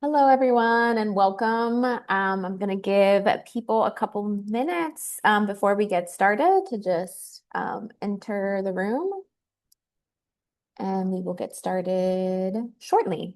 Hello, everyone, and welcome. I'm going to give people a couple minutes before we get started to just enter the room, and we will get started shortly.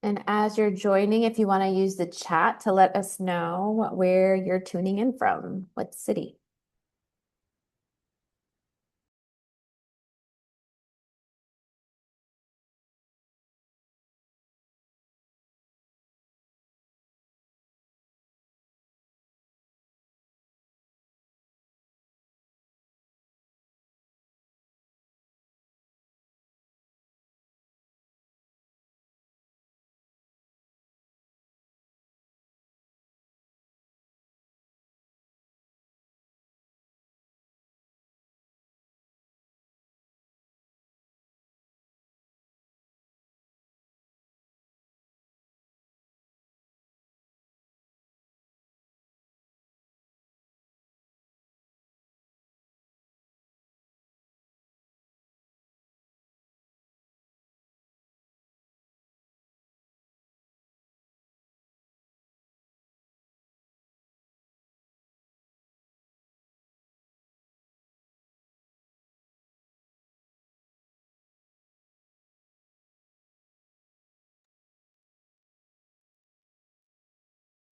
And as you're joining, if you want to use the chat to let us know where you're tuning in from, what city.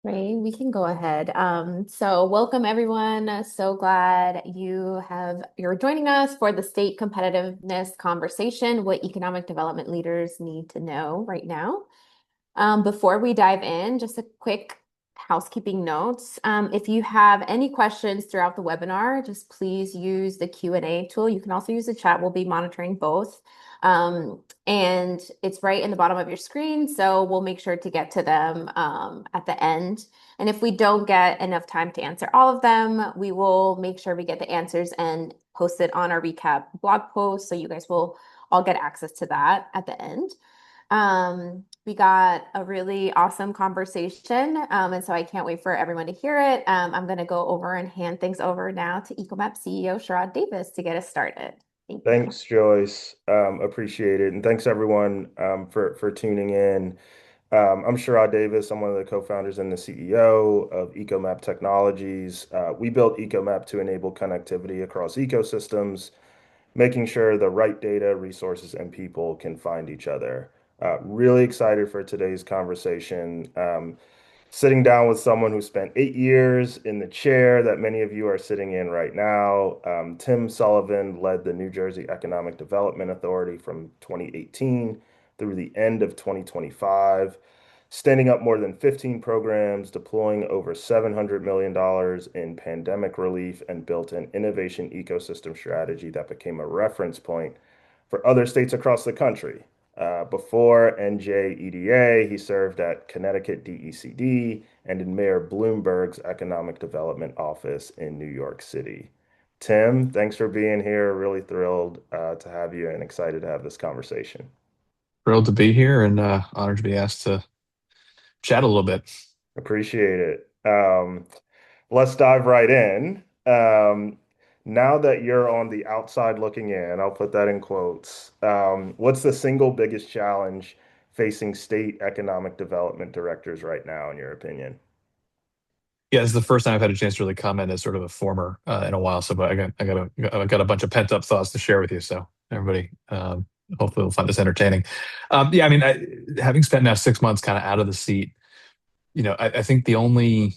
Right, we can go ahead. So welcome everyone. So glad you're joining us for the state competitiveness conversation, what economic development leaders need to know right now. Before we dive in, just a quick housekeeping notes. If you have any questions throughout the webinar, just please use the Q&A tool. You can also use the chat. We'll be monitoring both. And it's right in the bottom of your screen, so we'll make sure to get to them at the end. And if we don't get enough time to answer all of them, we will make sure we get the answers and post it on our recap blog post, so you guys will all get access to that at the end. We got a really awesome conversation, and so I can't wait for everyone to hear it. I'm going to go over and hand things over now to EcoMap CEO Sherrod Davis to get us started. Thank you. Thanks, Joyce. Appreciate it. And thanks everyone for tuning in. I'm Sherrod Davis. I'm one of the co-founders and the CEO of EcoMap Technologies. We built EcoMap to enable connectivity across ecosystems, making sure the right data, resources, and people can find each other. Really excited for today's conversation. Sitting down with someone who spent 8 years in the chair that many of you are sitting in right now. Tim Sullivan led the New Jersey Economic Development Authority from 2018 through the end of 2025, standing up more than 15 programs, deploying over $700 million in pandemic relief, and built an innovation ecosystem strategy that became a reference point for other states across the country. Before NJEDA, he served at Connecticut DECD and in Mayor Bloomberg's Economic Development Office in New York City. Tim, thanks for being here. Really thrilled to have you and excited to have this conversation. Thrilled to be here and honored to be asked to chat a little bit. Appreciate it. Let's dive right in. Now that you're on the outside looking in, I'll put that in quotes. What's the single biggest challenge facing state economic development directors right now, in your opinion? Yeah, this is the first time I've had a chance to really comment as sort of a former in a while. So, but I got a bunch of pent up thoughts to share with you. So everybody, hopefully, will find this entertaining. Yeah, I mean, having spent now 6 months kind of out of the seat, I think the only,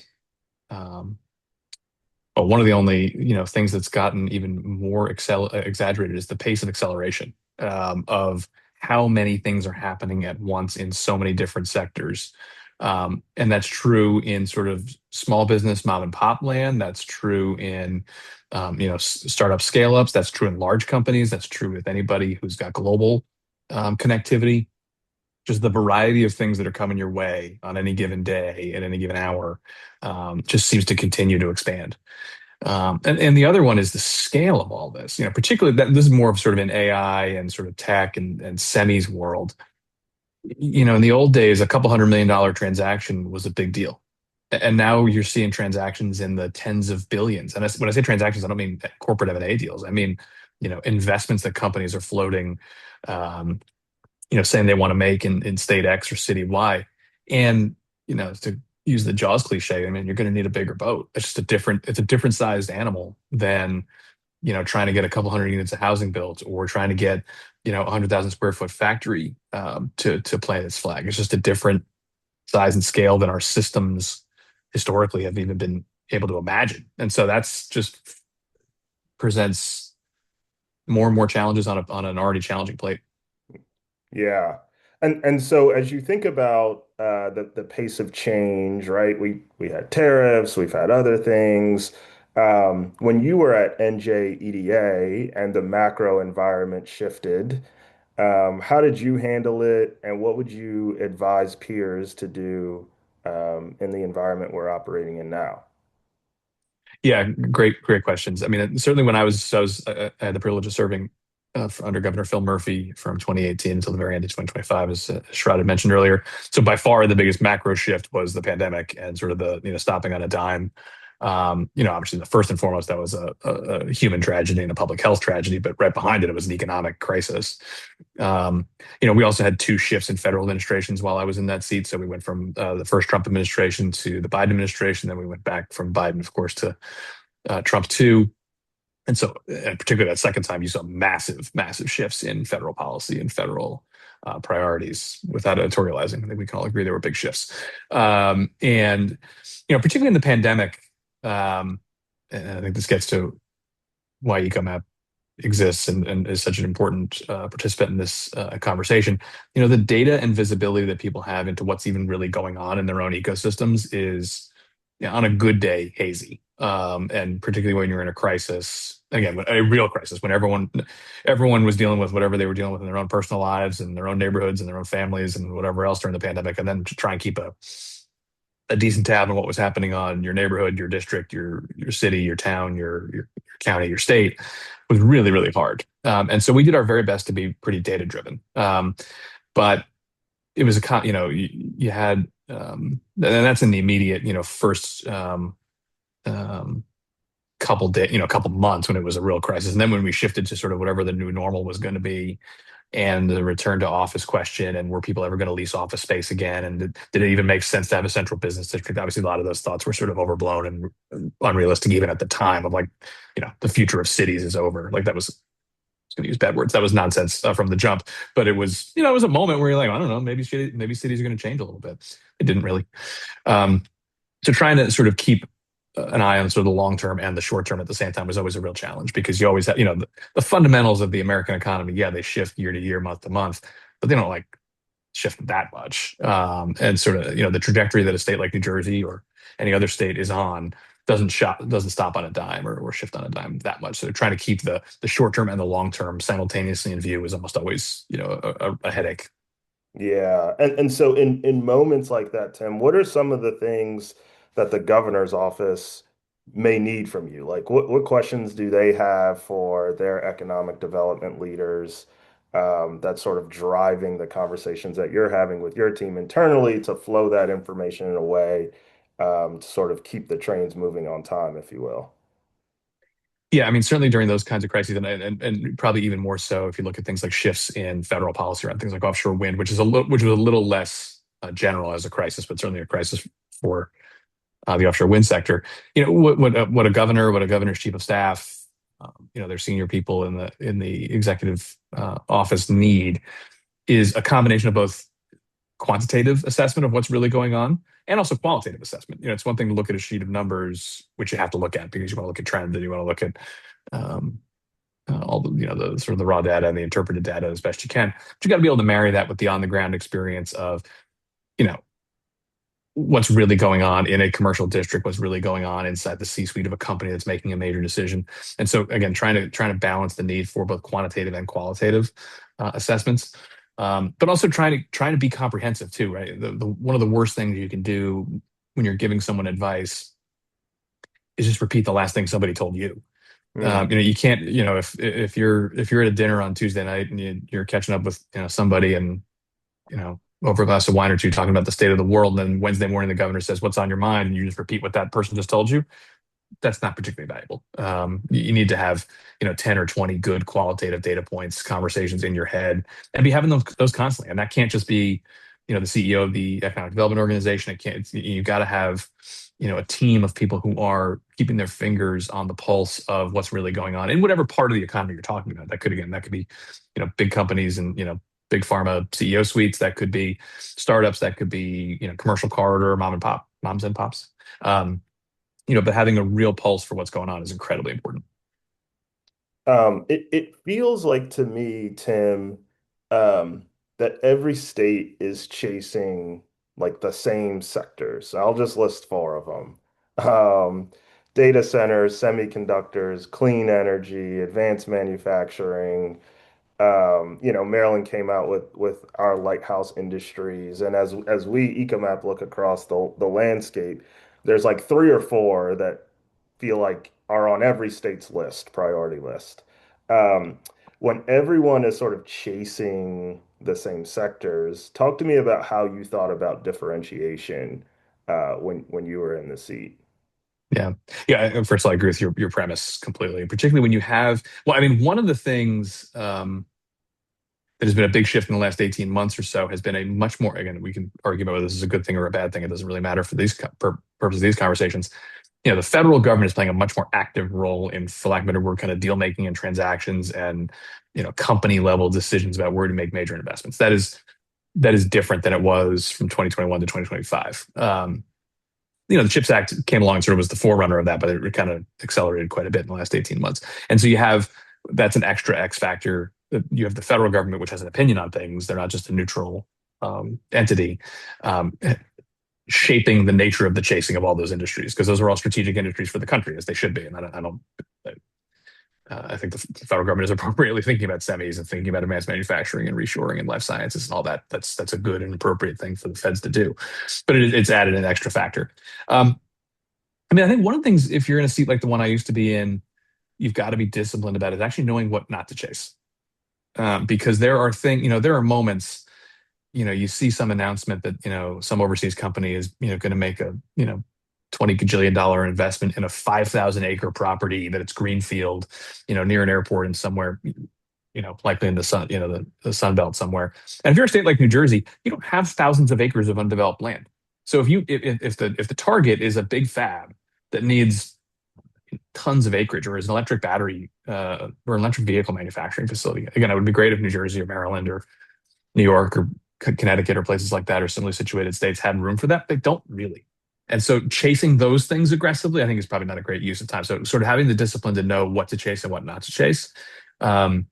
well, one of the only, things that's gotten even more exaggerated is the pace of acceleration of how many things are happening at once in so many different sectors. And that's true in sort of small business, mom and pop land. That's true in, startup scale ups. That's true in large companies. That's true with anybody who's got global connectivity. Just the variety of things that are coming your way on any given day at any given hour just seems to continue to expand. And the other one is the scale of all this. Particularly that this is more of sort of an AI and sort of tech and semis world. In the old days, a couple $100 million transaction was a big deal. And now you're seeing transactions in the tens of billions. And when I say transactions, I don't mean corporate M&A deals. I mean, investments that companies are floating, um, saying they want to make in state X or city Y. And, to use the Jaws cliche, I mean, you're going to need a bigger boat. It's a different sized animal than, trying to get a couple hundred units of housing built or trying to get, 100,000 square foot factory to plant its flag. It's just a different size and scale than our systems historically have even been able to imagine. And so that's just presents more and more challenges on an already challenging plate. Yeah. And so as you think about the pace of change, right? We had tariffs, we've had other things. When you were at NJEDA and the macro environment shifted, how did you handle it, and what would you advise peers to do in the environment we're operating in now? Yeah, great questions. I mean, certainly when I had the privilege of serving under Governor Phil Murphy from 2018 until the very end of 2025, as Sherrod had mentioned earlier. So by far the biggest macro shift was the pandemic and sort of the stopping on a dime. Obviously the first and foremost that was a human tragedy and a public health tragedy, but right behind it, it was an economic crisis. We also had two shifts in federal administrations while I was in that seat. So we went from the first Trump administration to the Biden administration. Then we went back from Biden, of course, to Trump too. And so, and particularly that second time, you saw massive shifts in federal policy and federal priorities. Without editorializing, I think we can all agree there were big shifts. And particularly in the pandemic, and I think this gets to why EcoMap exists and is such an important participant in this conversation. The data and visibility that people have into what's even really going on in their own ecosystems is, on a good day, hazy. And particularly when you're in a crisis, again, a real crisis, when everyone was dealing with whatever they were dealing with in their own personal lives and their own neighborhoods and their own families and whatever else during the pandemic, and then to try and keep a decent tab on what was happening on your neighborhood, your district, your city, your town, your county, your state was really hard. And so we did our very best to be pretty data driven. But it was you had and that's in the immediate first couple day couple months when it was a real crisis, and then when we shifted to sort of whatever the new normal was going to be, and the return to office question, and were people ever going to lease office space again, and did it even make sense to have a central business district? Obviously a lot of those thoughts were sort of overblown and unrealistic even at the time, of like, the future of cities is over. Like that was, I was going to use bad words, that was nonsense from the jump. But it was, it was a moment where you're like, I don't know, maybe cities are going to change a little bit. It didn't really. um, so trying to sort of keep an eye on sort of the long term and the short term at the same time was always a real challenge, because you always have, the fundamentals of the American economy. Yeah, they shift year to year, month to month, but they don't like shift that much. And sort of, the trajectory that a state like New Jersey or any other state is on doesn't stop on a dime or shift on a dime that much. So trying to keep the short term and the long term simultaneously in view is almost always, a headache. Yeah. And so in moments like that, Tim, what are some of the things that the governor's office may need from you? Like what questions do they have for their economic development leaders, that's sort of driving the conversations that you're having with your team internally to flow that information in a way, to sort of keep the trains moving on time, if you will? Yeah, I mean, certainly during those kinds of crises, and probably even more so if you look at things like shifts in federal policy around things like offshore wind, which was a little less general as a crisis, but certainly a crisis for the offshore wind sector. What a governor's chief of staff, their senior people in the executive office need is a combination of both quantitative assessment of what's really going on and also qualitative assessment. It's one thing to look at a sheet of numbers, which you have to look at because you want to look at trends and you want to look at um, all the sort of the raw data and the interpreted data as best you can. But you got to be able to marry that with the on the ground experience of, you know, what's really going on in a commercial district, what's really going on inside the C-suite of a company that's making a major decision. And so again, trying to balance the need for both quantitative and qualitative assessments, but also trying to be comprehensive too, right? The one of the worst things you can do when you're giving someone advice is just repeat the last thing somebody told you. Mm. You can't, if you're at a dinner on Tuesday night and you're catching up with somebody and over a glass of wine or two talking about the state of the world, and then Wednesday morning the governor says, "What's on your mind?" and you just repeat what that person just told you, that's not particularly valuable. You need to have 10 or 20 good qualitative data points, conversations in your head, and be having those constantly. And that can't just be the CEO of the economic development organization. It can't. You got to have a team of people who are keeping their fingers on the pulse of what's really going on in whatever part of the economy you're talking about. That could be big companies and big pharma CEO suites. That could be startups. That could be commercial corridor moms and pops. But having a real pulse for what's going on is incredibly important. It feels like to me, Tim, that every state is chasing like the same sectors. I'll just list four of them. Data centers, semiconductors, clean energy, advanced manufacturing. Maryland came out with our lighthouse industries, and as we EcoMap look across the landscape, there's like three or four that feel like are on every state's list, priority list. Um, when everyone is sort of chasing the same sectors, talk to me about how you thought about differentiation when you were in the seat. Yeah. Yeah. First of all, I agree with your premise completely, particularly when you have, well, I mean, one of the things that has been a big shift in the last 18 months or so has been a much more, again, we can argue about whether this is a good thing or a bad thing. It doesn't really matter for these purposes of these conversations. The federal government is playing a much more active role in, for lack of a better word, kind of deal making and transactions and, company level decisions about where to make major investments. That is different than it was from 2021 to 2025. The CHIPS Act came along and sort of was the forerunner of that, but it kind of accelerated quite a bit in the last 18 months. And so that's an extra X factor. You have the federal government, which has an opinion on things. They're not just a neutral entity, um, shaping the nature of the chasing of all those industries, because those are all strategic industries for the country, as they should be. And I think the federal government is appropriately thinking about semis and thinking about advanced manufacturing and reshoring and life sciences and all that. That's a good and appropriate thing for the feds to do, but it's added an extra factor. Um, I mean, I think one of the things, if you're in a seat like the one I used to be in, you've got to be disciplined about is actually knowing what not to chase. Because there are moments, you see some announcement that, some overseas company is, going to make a, $20 gajillion investment in a 5,000 acre property that it's greenfield, near an airport and somewhere, likely in the sun, the Sun Belt somewhere. And if you're a state like New Jersey, you don't have thousands of acres of undeveloped land. So if the target is a big fab that needs tons of acreage, or is an electric battery or an electric vehicle manufacturing facility, again, it would be great if New Jersey or Maryland or New York or Connecticut or places like that, or similarly situated states, had room for that. They don't really. And so chasing those things aggressively, I think, is probably not a great use of time. So sort of having the discipline to know what to chase and what not to chase um,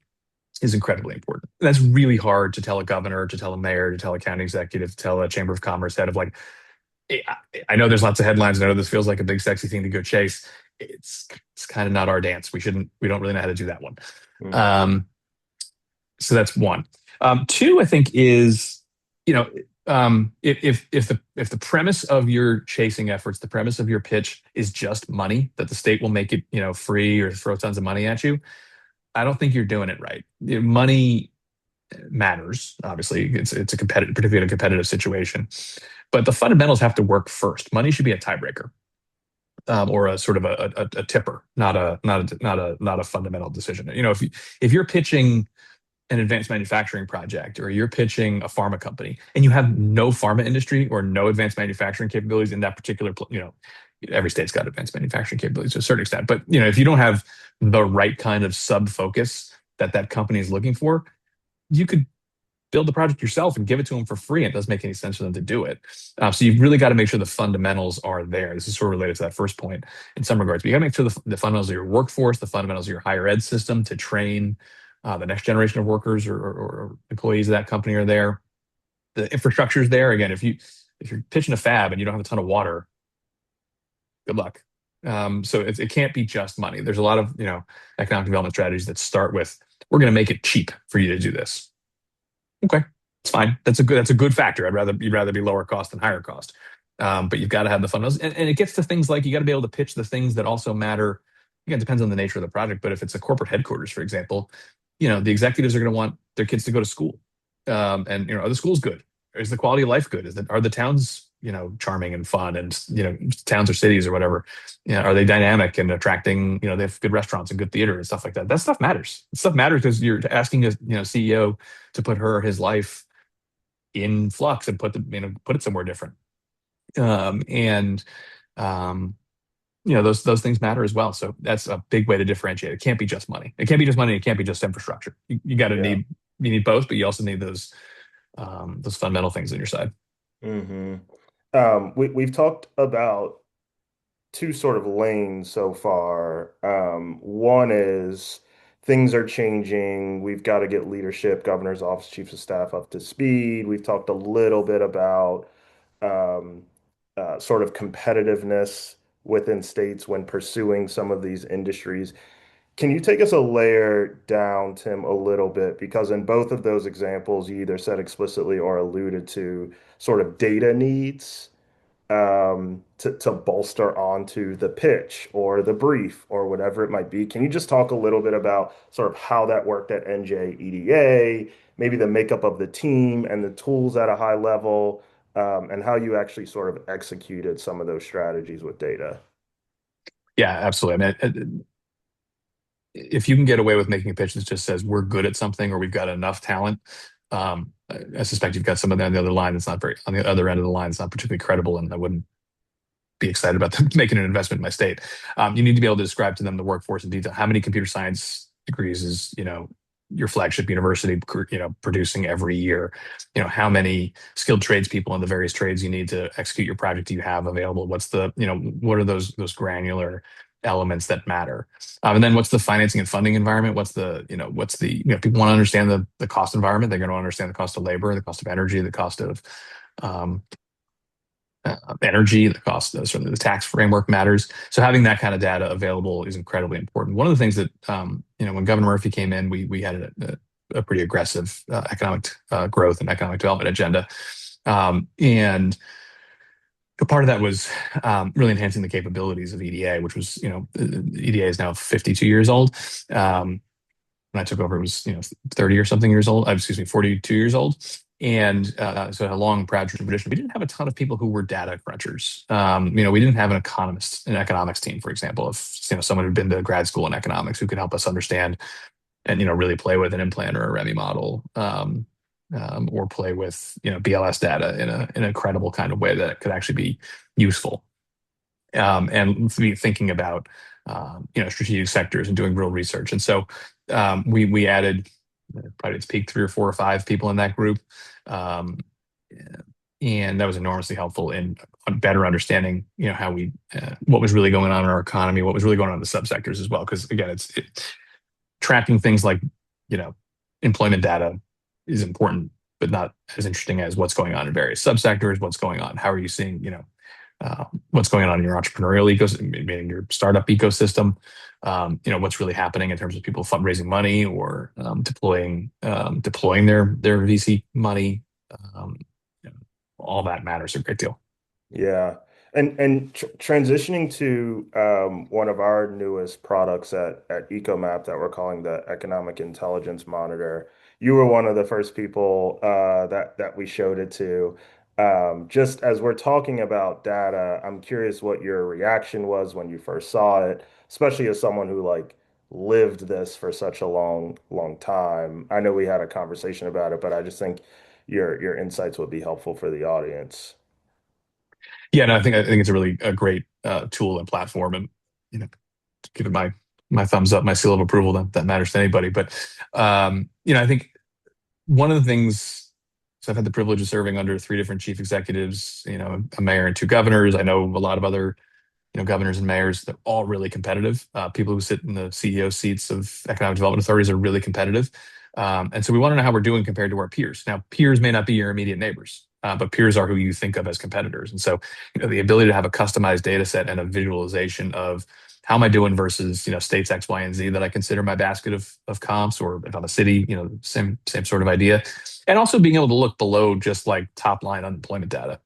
is incredibly important. That's really hard to tell a governor, to tell a mayor, to tell a county executive, to tell a chamber of commerce head of like, I know there's lots of headlines. I know this feels like a big sexy thing to go chase. It's kind of not our dance. We don't really know how to do that one. Mm. Um, so that's one. Two, I think, is if the premise of your chasing efforts, the premise of your pitch is just money, that the state will make it free or throw tons of money at you, I don't think you're doing it right. Money matters. Obviously, it's a competitive, particularly in a competitive situation, but the fundamentals have to work first. Money should be a tiebreaker. Or a sort of a tipper, not a fundamental decision. If you're pitching an advanced manufacturing project, or you're pitching a pharma company and you have no pharma industry or no advanced manufacturing capabilities in that particular, every state's got advanced manufacturing capabilities to a certain extent. But, if you don't have the right kind of sub focus that company is looking for, you could build the project yourself and give it to them for free. It doesn't make any sense for them to do it. So you've really got to make sure the fundamentals are there. This is sort of related to that first point in some regards. But you got to make sure the fundamentals of your workforce, the fundamentals of your higher ed system to train the next generation of workers or employees of that company are there. The infrastructure is there. Again, if you're pitching a fab and you don't have a ton of water, good luck. So it can't be just money. There's a lot of economic development strategies that start with, we're going to make it cheap for you to do this. Okay, it's fine. That's a good factor. You'd rather be lower cost than higher cost. But you've got to have the fundamentals, and it gets to things like you got to be able to pitch the things that also matter. Again, it depends on the nature of the project, but if it's a corporate headquarters, for example, the executives are going to want their kids to go to school, and are the schools good? Is the quality of life good? Are the towns charming and fun, and towns or cities or whatever? Are they dynamic and attracting? They have good restaurants and good theater and stuff like that. That stuff matters. Stuff matters because you're asking a CEO to put her or his life in flux and put it somewhere different. And um, those things matter as well. So that's a big way to differentiate. It can't be just money. It can't be just money. It can't be just infrastructure. You got to Yeah. need both, but you also need those fundamental things on your side. hmm we've talked about two sort of lanes so far. One is things are changing. We've got to get leadership, governor's office, chiefs of staff up to speed. We've talked a little bit about um, sort of competitiveness within states when pursuing some of these industries. Can you take us a layer down, Tim, a little bit? Because in both of those examples, you either said explicitly or alluded to sort of data needs to bolster onto the pitch or the brief or whatever it might be. Can you just talk a little bit about sort of how that worked at NJEDA, maybe the makeup of the team and the tools at a high level, and how you actually sort of executed some of those strategies with data? Yeah, absolutely. I mean, if you can get away with making a pitch that just says we're good at something or we've got enough talent, I suspect you've got somebody on the other line that's not very on the other end of the line that's not particularly credible, and I wouldn't be excited about them making an investment in my state. You need to be able to describe to them the workforce in detail. How many computer science degrees is your flagship university producing every year? How many skilled tradespeople in the various trades you need to execute your project do you have available? What are those granular elements that matter? And then what's the financing and funding environment? People want to understand the cost environment. They're going to understand the cost of labor, the cost of energy, the cost of um, energy, the cost of certainly the tax framework matters. So having that kind of data available is incredibly important. One of the things that when Governor Murphy came in, we had a pretty aggressive economic growth and economic development agenda, and a part of that was really enhancing the capabilities of EDA, which was EDA is now 52 years old. When I took over, it was 30 or something years old. Excuse me, 42 years old. And so it had a long, proud tradition. We didn't have a ton of people who were data crunchers. We didn't have an economics team, for example, of someone who'd been to grad school in economics who could help us understand and really play with an implant or a REMI model, or play with BLS data in a credible kind of way that could actually be useful. And be thinking about strategic sectors and doing real research. And so we added probably its peak 3 or 4 or 5 people in that group, um, and that was enormously helpful in better understanding how what was really going on in our economy, what was really going on in the subsectors as well. Because again, tracking things like employment data is important, but not as interesting as what's going on in various subsectors. What's going on? How are you seeing what's going on in your entrepreneurial ecosystem, meaning your startup ecosystem? What's really happening in terms of people fundraising money or deploying their VC money. Um, all that matters a great deal. Yeah. And transitioning to one of our newest products at EcoMap that we're calling the Economic Intelligence Monitor, you were one of the first people that we showed it to. Just as we're talking about data, I'm curious what your reaction was when you first saw it, especially as someone who like lived this for such a long time. I know we had a conversation about it, but I just think your insights would be helpful for the audience. Yeah, no, I think it's a really a great tool and platform, and give it my thumbs up, my seal of approval that matters to anybody. But I think one of the things, so I've had the privilege of serving under 3 different chief executives, a mayor and 2 governors. I know a lot of other governors and mayors. They're all really competitive. People who sit in the CEO seats of economic development authorities are really competitive. And so we want to know how we're doing compared to our peers. Now, peers may not be your immediate neighbors, but peers are who you think of as competitors. And so, the ability to have a customized data set and a visualization of how am I doing versus, states X, Y, and Z that I consider my basket of comps, or if I'm a city, same sort of idea. And also being able to look below just like top line unemployment data.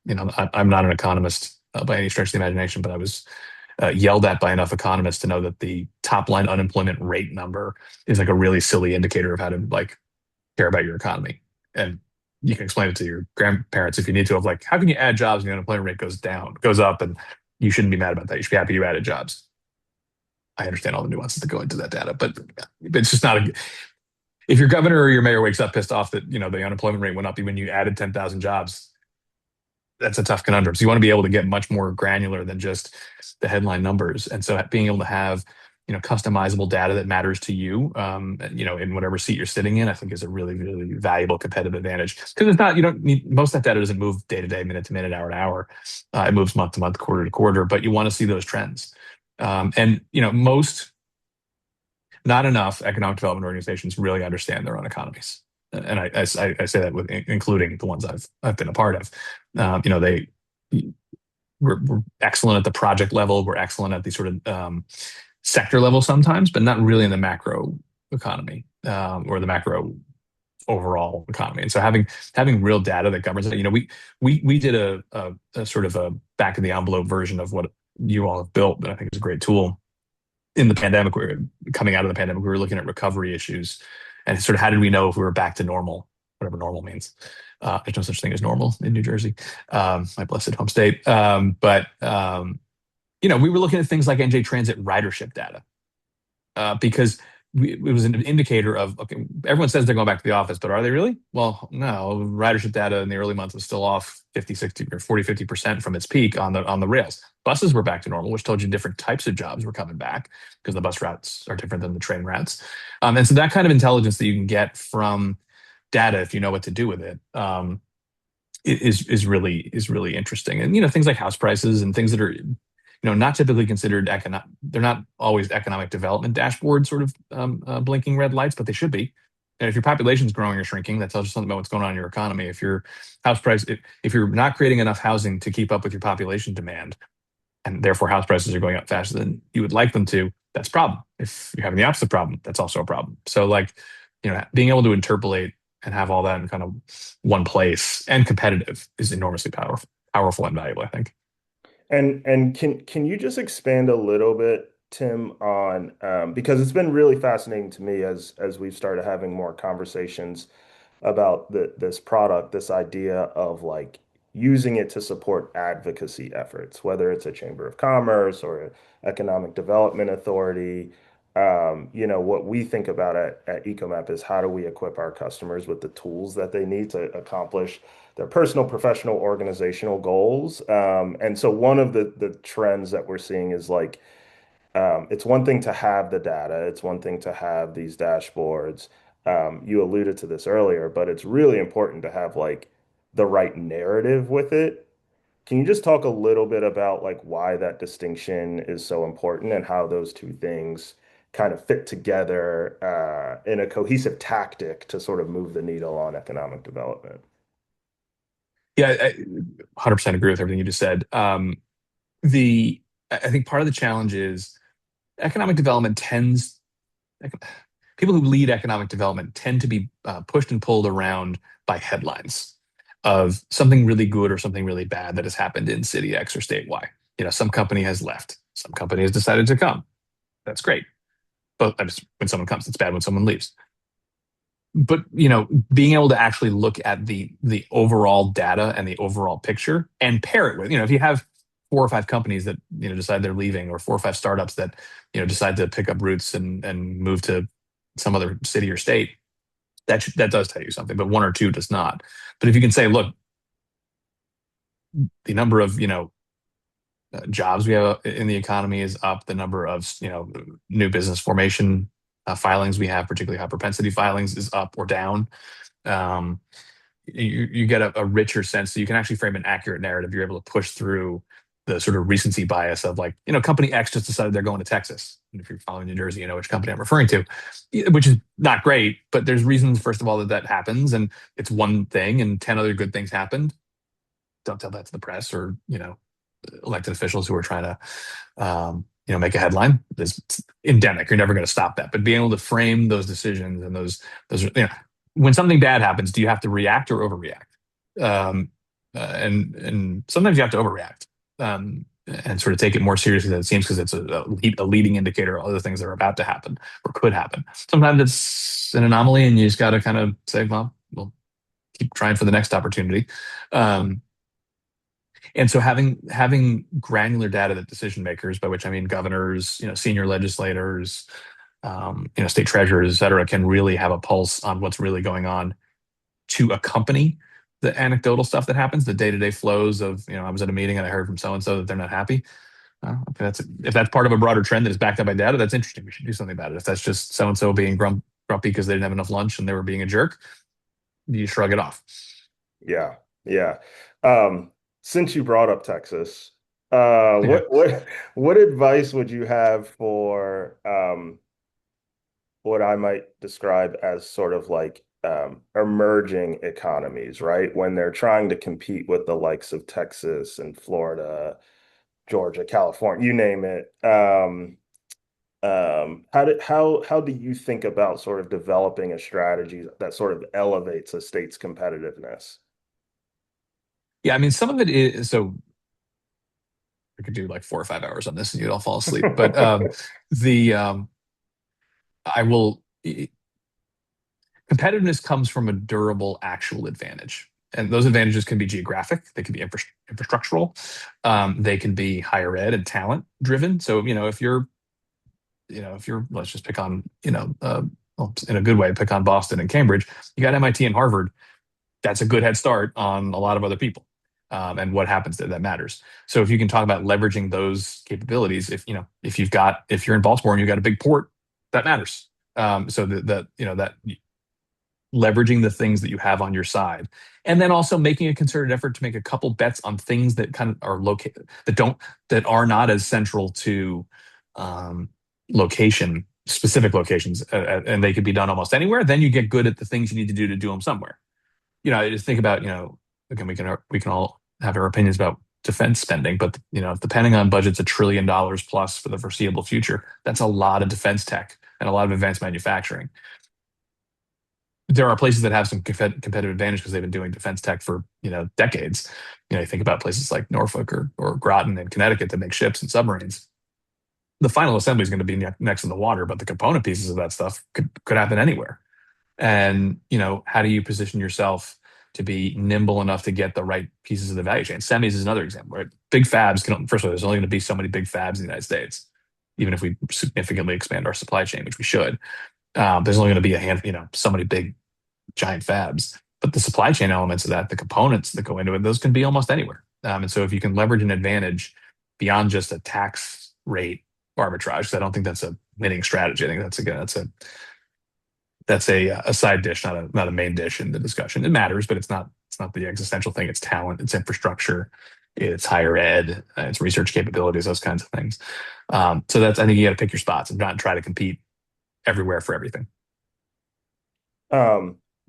I'm not an economist by any stretch of the imagination, but I was yelled at by enough economists to know that the top line unemployment rate number is like a really silly indicator of how to like care about your economy. And you can explain it to your grandparents if you need to, of like, how can you add jobs and the unemployment rate goes up, and you shouldn't be mad about that. You should be happy you added jobs. I understand all the nuances that go into that data, but it's just not a. If your governor or your mayor wakes up pissed off that the unemployment rate went up even when you added 10,000 jobs, that's a tough conundrum. So you want to be able to get much more granular than just the headline numbers. And so being able to have customizable data that matters to you, in whatever seat you're sitting in, I think is a really, really valuable competitive advantage. Because it's not, you don't need, most of that data doesn't move day to day, minute to minute, hour to hour. It moves month to month, quarter to quarter, but you want to see those trends. And most, not enough economic development organizations really understand their own economies. And I say that with including the ones I've been a part of. We're excellent at the project level. We're excellent at the sort of sector level sometimes, but not really in the macro economy, or the macro overall economy. And so having real data that governs it. We did a sort of a back of the envelope version of what you all have built that I think is a great tool. In the pandemic, we were coming out of the pandemic, we were looking at recovery issues and sort of how did we know if we were back to normal, whatever normal means. There's no such thing as normal in New Jersey, my blessed home state. We were looking at things like NJ Transit ridership data, because it was an indicator of, okay, everyone says they're going back to the office, but are they really? Well, no, ridership data in the early months was still off 50, 60, or 40, 50% from its peak on the rails. Buses were back to normal, which told you different types of jobs were coming back because the bus routes are different than the train routes. And so that kind of intelligence that you can get from data, if you know what to do with it, is really interesting. And things like house prices and things that are not typically considered economic. They're not always economic development dashboard sort of blinking red lights, but they should be. And if your population is growing or shrinking, that tells you something about what's going on in your economy. If your house price, if you're not creating enough housing to keep up with your population demand, and therefore house prices are going up faster than you would like them to, that's a problem. If you're having the opposite problem, that's also a problem. So being able to interpolate and have all that in kind of one place and competitive is enormously powerful and valuable, I think. And can you just expand a little bit, Tim, on because it's been really fascinating to me as we've started having more conversations about this product, this idea of like using it to support advocacy efforts, whether it's a chamber of commerce or an economic development authority. What we think about at EcoMap is how do we equip our customers with the tools that they need to accomplish their personal, professional, organizational goals. And so one of the trends that we're seeing is like it's one thing to have the data, it's one thing to have these dashboards. You alluded to this earlier, but it's really important to have like the right narrative with it. Can you just talk a little bit about like why that distinction is so important and how those two things kind of fit together in a cohesive tactic to sort of move the needle on economic development? Yeah, I 100% agree with everything you just said. The I think part of the challenge is economic development tends people who lead economic development tend to be pushed and pulled around by headlines of something really good or something really bad that has happened in city X or state Y. Some company has left, some company has decided to come. That's great, but when someone comes, it's bad when someone leaves. But being able to actually look at the overall data and the overall picture and pair it with, if you have 4 or 5 companies that decide they're leaving, or 4 or 5 startups that decide to pick up roots and move to some other city or state, that does tell you something. But 1 or 2 does not. But if you can say, look, the number of jobs we have in the economy is up, the number of new business formation filings we have, particularly high propensity filings, is up or down. You get a richer sense, so you can actually frame an accurate narrative. You're able to push through the sort of recency bias of like, company X just decided they're going to Texas. And if you're following New Jersey, you know which company I'm referring to, which is not great, but there's reasons, first of all, that happens. And it's one thing and 10 other good things happened. Don't tell that to the press or, elected officials who are trying to make a headline is endemic. You're never going to stop that. But being able to frame those decisions and when something bad happens, do you have to react or overreact? And sometimes you have to overreact, and sort of take it more seriously than it seems because it's a leading indicator of other things that are about to happen or could happen. Sometimes it's an anomaly, and you just got to kind of say, well, we'll keep trying for the next opportunity. Um, and so having granular data that decision makers, by which I mean governors, senior legislators, state treasurers, et cetera, can really have a pulse on what's really going on to accompany the anecdotal stuff that happens, the day-to-day flows of, I was at a meeting and I heard from so and so that they're not happy. Okay, if that's part of a broader trend that is backed up by data, that's interesting. We should do something about it. If that's just so and so being grumpy because they didn't have enough lunch and they were being a jerk, you shrug it off. Yeah, yeah. Um, since you brought up Texas, uh, Yeah. what what what advice would you have for what I might describe as sort of like emerging economies, right? When they're trying to compete with the likes of Texas and Florida, Georgia, California, you name it. How do you think about sort of developing a strategy that sort of elevates a state's competitiveness? Yeah, I mean, some of it is so I could do like 4 or 5 hours on this and you'd all fall asleep. But the I will competitiveness comes from a durable actual advantage. And those advantages can be geographic, they can be infrastructural, they can be higher ed and talent driven. So, if you're, let's just pick on, well, in a good way, pick on Boston and Cambridge, you got MIT and Harvard. That's a good head start on a lot of other people. And what happens there that matters. So if you can talk about leveraging those capabilities, if you're in Baltimore and you've got a big port, that matters. So that leveraging the things that you have on your side, and then also making a concerted effort to make a couple bets on things that kind of are located that are not as central to um, location specific locations, and they could be done almost anywhere. Then you get good at the things you need to do them somewhere. I just think about, again, we can all have our opinions about defense spending, but depending on budget's $1 trillion plus for the foreseeable future, that's a lot of defense tech and a lot of advanced manufacturing. There are places that have some competitive advantage because they've been doing defense tech for decades. You think about places like Norfolk or Groton in Connecticut that make ships and submarines. The final assembly is going to be next in the water, but the component pieces of that stuff could happen anywhere. And how do you position yourself to be nimble enough to get the right pieces of the value chain? Semis is another example, right? Big fabs can, first of all, there's only going to be so many big fabs in the United States, even if we significantly expand our supply chain, which we should. There's only going to be so many big giant fabs. But the supply chain elements of that, the components that go into it, those can be almost anywhere. And so if you can leverage an advantage beyond just a tax rate arbitrage, because I don't think that's a winning strategy. I think that's a side dish, not a main dish in the discussion. It matters, but it's not the existential thing. It's talent, it's infrastructure, it's higher ed, it's research capabilities, those kinds of things. So I think you got to pick your spots and not try to compete everywhere for everything.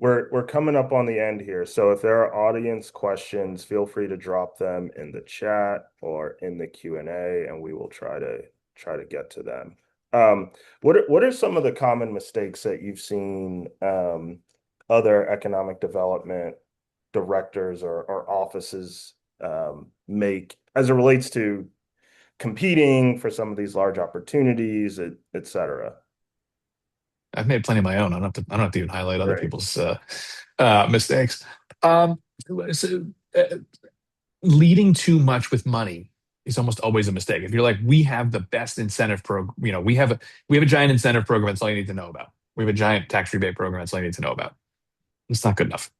We're coming up on the end here, so if there are audience questions, feel free to drop them in the chat or in the Q&A, and we will try to get to them. What are some of the common mistakes that you've seen other economic development directors or offices make as it relates to competing for some of these large opportunities, et cetera? I've made plenty of my own. I don't have to even highlight other Right. people's mistakes. Um, so, leading too much with money is almost always a mistake. If you're like, we have the best incentive program, we have a giant incentive program. That's all you need to know about. We have a giant tax rebate program. That's all you need to know about. It's not good enough.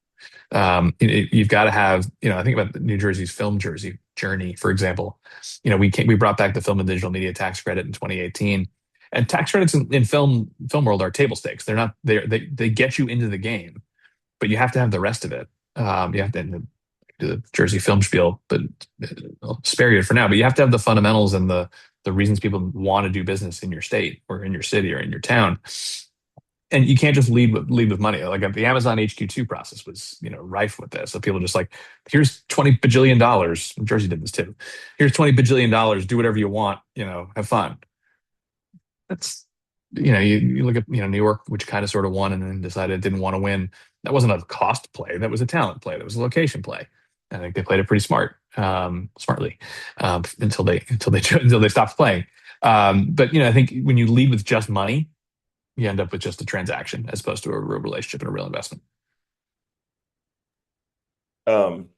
You've got to have, I think about New Jersey's film Jersey journey, for example. We brought back the film and digital media tax credit in 2018, and tax credits in film world are table stakes. They're not they get you into the game, but you have to have the rest of it. You have to do the Jersey film spiel, but I'll spare you for now. But you have to have the fundamentals and the reasons people want to do business in your state or in your city or in your town. and you can't just lead with money. Like the Amazon HQ2 process was, rife with this. So people just like, here's 20 bajillion dollars. Jersey did this too. Here's 20 bajillion dollars. Do whatever you want. Have fun. That's, you look at, New York, which kind of sort of won and then decided it didn't want to win. That wasn't a cost play. That was a talent play. That was a location play. I think they played it pretty smartly, until they stopped playing. But I think when you lead with just money, you end up with just a transaction as opposed to a real relationship and a real investment. Um,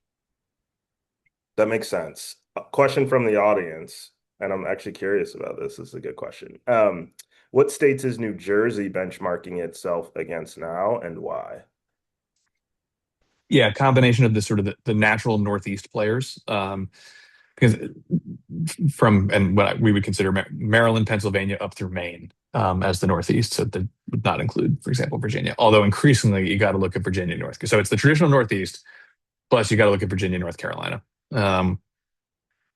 that makes sense. A question from the audience, and I'm actually curious about this. This is a good question. What states is New Jersey benchmarking itself against now, and why? Yeah, combination of the sort of the natural Northeast players, because from and what we would consider Maryland, Pennsylvania, up through Maine, as the Northeast. So that would not include, for example, Virginia. Although increasingly you got to look at Virginia North. So it's the traditional Northeast, plus you got to look at Virginia, North Carolina. Um,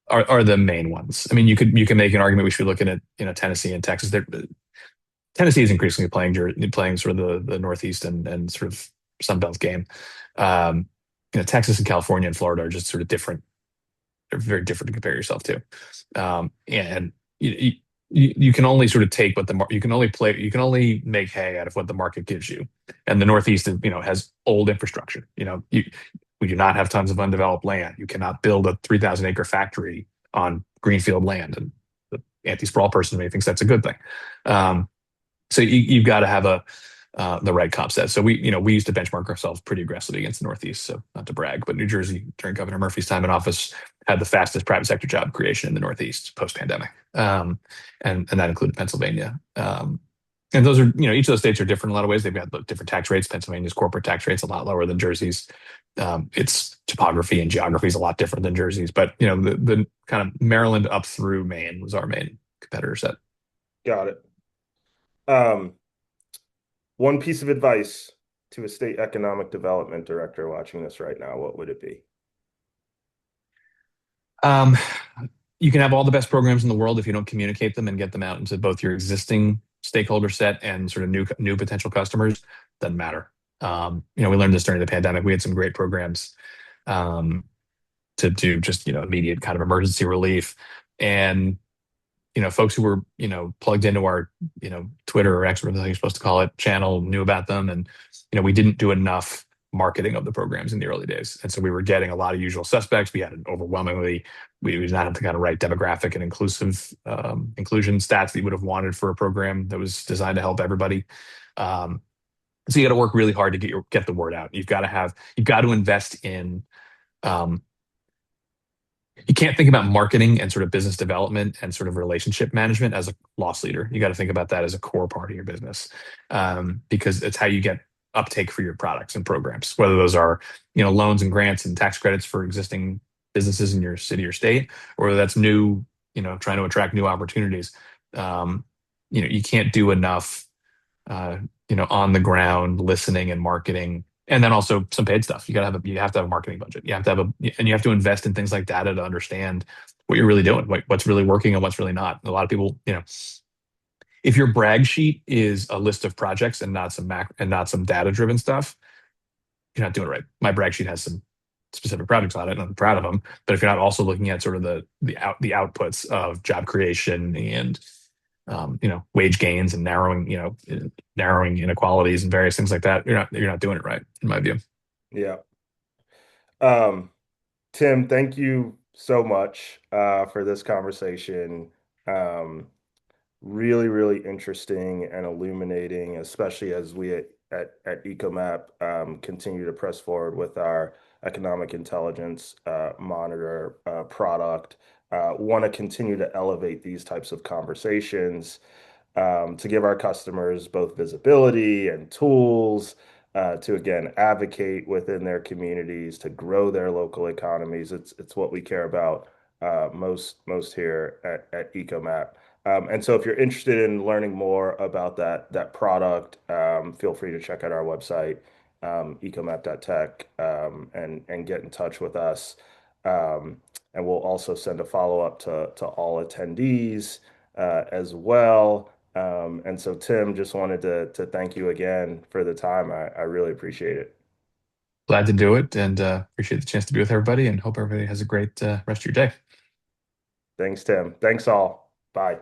are the main ones. I mean, you can make an argument we should be looking at Tennessee and Texas. Tennessee is increasingly playing sort of the Northeast and sort of Sun Belt game. Um, Texas and California and Florida are just sort of different. They're very different to compare yourself to. And you can only sort of take what you can only make hay out of what the market gives you. And the Northeast, has old infrastructure. We do not have tons of undeveloped land. You cannot build a 3,000 acre factory on greenfield land. And the anti-sprawl person to me thinks that's a good thing. So you've got to have the right comp set. So we used to benchmark ourselves pretty aggressively against the Northeast. So not to brag, but New Jersey during Governor Murphy's time in office had the fastest private sector job creation in the Northeast post pandemic, and that included Pennsylvania. And those are, each of those states are different in a lot of ways. They've got different tax rates. Pennsylvania's corporate tax rate's a lot lower than Jersey's. Its topography and geography is a lot different than Jersey's. But the kind of Maryland up through Maine was our main competitor set. Got it. Um, One piece of advice to a state economic development director watching this right now, what would it be? Um, you can have all the best programs in the world if you don't communicate them and get them out into both your existing stakeholder set and sort of new potential customers. Doesn't matter. We learned this during the pandemic. We had some great programs, to do just immediate kind of emergency relief, and folks who were plugged into our Twitter or X, whatever you're supposed to call it, channel knew about them, and we didn't do enough marketing of the programs in the early days, and so we were getting a lot of usual suspects. We had an overwhelmingly we did not have the kind of right demographic and inclusion stats that you would have wanted for a program that was designed to help everybody. So you got to work really hard to get the word out. You've got to invest in. Um, you can't think about marketing and sort of business development and sort of relationship management as a loss leader. You got to think about that as a core part of your business, because it's how you get uptake for your products and programs, whether those are loans and grants and tax credits for existing businesses in your city or state, or whether that's new, trying to attract new opportunities. You can't do enough, on the ground listening and marketing, and then also some paid stuff. You have to have a marketing budget. And you have to invest in things like data to understand what you're really doing, what's really working and what's really not. A lot of people, if your brag sheet is a list of projects and not some data driven stuff, you're not doing it right. My brag sheet has some specific projects on it, and I'm proud of them. But if you're not also looking at sort of the outputs of job creation and wage gains and narrowing inequalities and various things like that, you're not doing it right, in my view. Yeah. Um, Tim, thank you so much for this conversation. Um, Really, really interesting and illuminating, especially as we at EcoMap continue to press forward with our economic intelligence monitor product. Want to continue to elevate these types of conversations to give our customers both visibility and tools to again advocate within their communities to grow their local economies. It's what we care about most here at EcoMap. And so if you're interested in learning more about that product, feel free to check out our website, ecomap.tech, and get in touch with us. Um, and we'll also send a follow-up to all attendees as well. And so, Tim, just wanted to thank you again for the time. I really appreciate it. Glad to do it, and appreciate the chance to be with everybody, and hope everybody has a great rest of your day. Thanks, Tim. Thanks all. Bye.